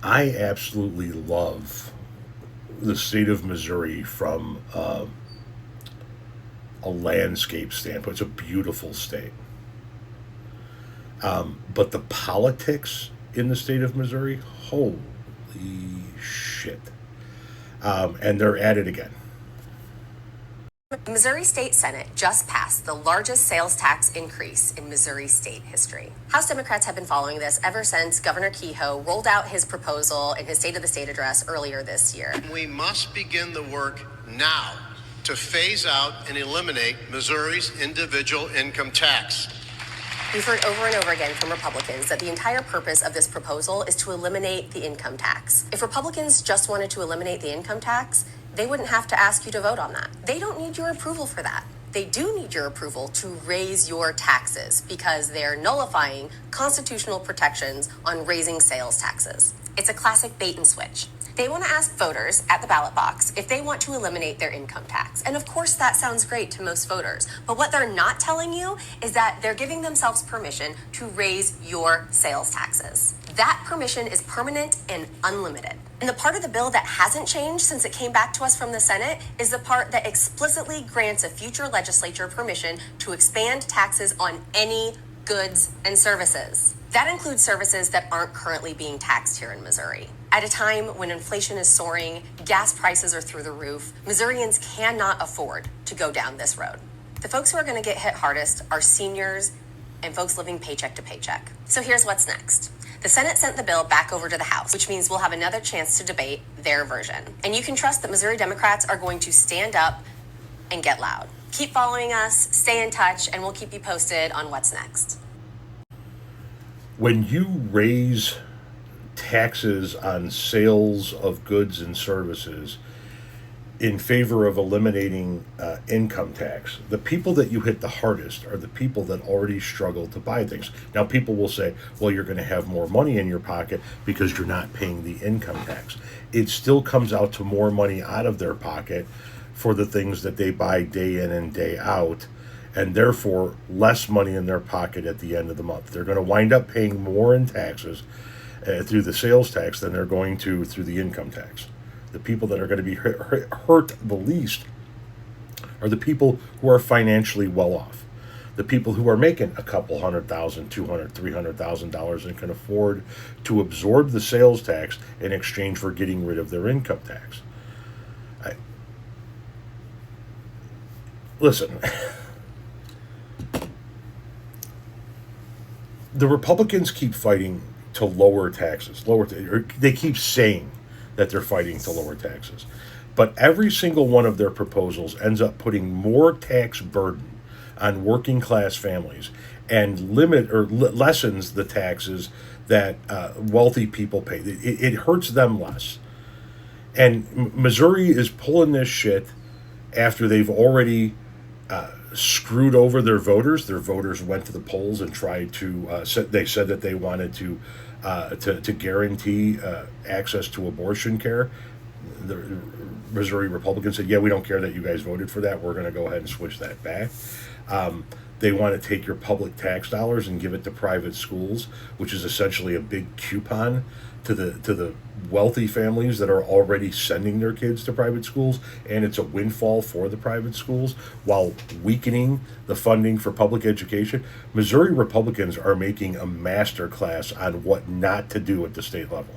I absolutely love the state of Missouri from a landscape standpoint. It's a beautiful state. But the politics in the state of Missouri, holy shit. And they're at it again. The Missouri State Senate just passed the largest sales tax increase in Missouri state history. House Democrats have been following this ever since Governor Kehoe rolled out his proposal in his State of the State address earlier this year. We must begin the work now to phase out and eliminate Missouri's individual income tax. We've heard over and over again from Republicans that the entire purpose of this proposal is to eliminate the income tax. If Republicans just wanted to eliminate the income tax, they wouldn't have to ask you to vote on that. They don't need your approval for that. They do need your approval to raise your taxes because they're nullifying constitutional protections on raising sales taxes. It's a classic bait and switch. They want to ask voters at the ballot box if they want to eliminate their income tax. And of course, that sounds great to most voters. But what they're not telling you is that they're giving themselves permission to raise your sales taxes. That permission is permanent and unlimited. And the part of the bill that hasn't changed since it came back to us from the Senate is the part that explicitly grants a future legislature permission to expand taxes on any goods and services. That includes services that aren't currently being taxed here in Missouri. At a time when inflation is soaring, gas prices are through the roof, Missourians cannot afford to go down this road. The folks who are going to get hit hardest are seniors and folks living paycheck to paycheck. So here's what's next. The Senate sent the bill back over to the House, which means we'll have another chance to debate their version. And you can trust that Missouri Democrats are going to stand up and get loud. Keep following us, stay in touch, and we'll keep you posted on what's next. When you raise taxes on sales of goods and services in favor of eliminating income tax, the people that you hit the hardest are the people that already struggle to buy things. Now, people will say, well, you're going to have more money in your pocket because you're not paying the income tax. It still comes out to more money out of their pocket for the things that they buy day in and day out, and therefore less money in their pocket at the end of the month. They're going to wind up paying more in taxes through the sales tax than they're going to through the income tax. The people that are going to be hurt the least are the people who are financially well off. The people who are making a couple $100,000, $200,000, $300,000 and can afford to absorb the sales tax in exchange for getting rid of their income tax. Listen, the Republicans keep fighting to lower taxes. They keep saying that they're fighting to lower taxes. But every single one of their proposals ends up putting more tax burden on working class families and lessens the taxes that wealthy people pay. It hurts them less. And Missouri is pulling this shit after they've already screwed over their voters. Their voters went to the polls and tried to. They said that they wanted to guarantee access to abortion care. The Missouri Republicans said, "Yeah, we don't care that you guys voted for that. We're going to go ahead and switch that back." They want to take your public tax dollars and give it to private schools, which is essentially a big coupon to the wealthy families that are already sending their kids to private schools, and it's a windfall for the private schools while weakening the funding for public education. Missouri Republicans are making a master class on what not to do at the state level.